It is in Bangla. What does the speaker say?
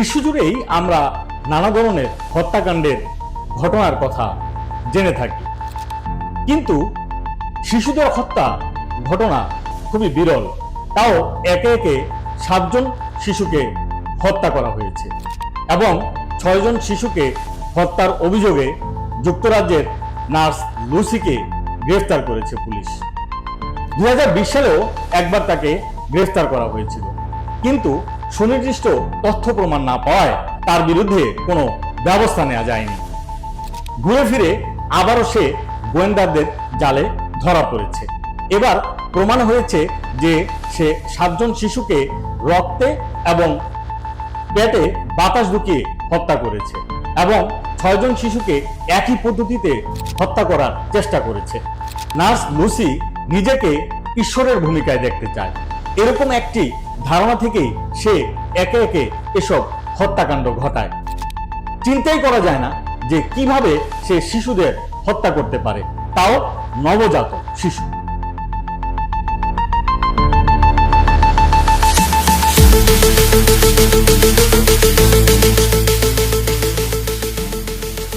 বিশ্বজুড়েই আমরা নানা ধরনের হত্যাকাণ্ডের ঘটনার কথা জেনে থাকি, কিন্তু শিশুদের হত্যা ঘটনা খুবই বিরল। তাও একে একে 7 জন শিশুকে হত্যা করা হয়েছে এবং 6 জন শিশুকে হত্যার অভিযোগে যুক্তরাজ্যের নার্স লুসিকে গ্রেফতার করেছে পুলিশ। 2020 সালেও একবার তাকে গ্রেফতার করা হয়েছিল, কিন্তু সুনির্দিষ্ট তথ্য প্রমাণ না পাওয়ায় তার বিরুদ্ধে কোনো ব্যবস্থা নেওয়া যায়নি। ঘুরে ফিরে আবারও সে গোয়েন্দাদের জালে ধরা পড়েছে। এবার প্রমাণ হয়েছে যে সে 7 জন শিশুকে রক্তে এবং পেটে বাতাস ঢুকিয়ে হত্যা করেছে এবং 6 জন শিশুকে একই পদ্ধতিতে হত্যা করার চেষ্টা করেছে। নার্স লুসি নিজেকে ঈশ্বরের ভূমিকায় দেখতে চায়, এরকম একটি ধারণা থেকেই সে একে একে এসব হত্যাকাণ্ড ঘটায়। চিন্তাই করা যায় না যে কিভাবে সে শিশুদের হত্যা করতে পারে, তাও নবজাতক শিশু।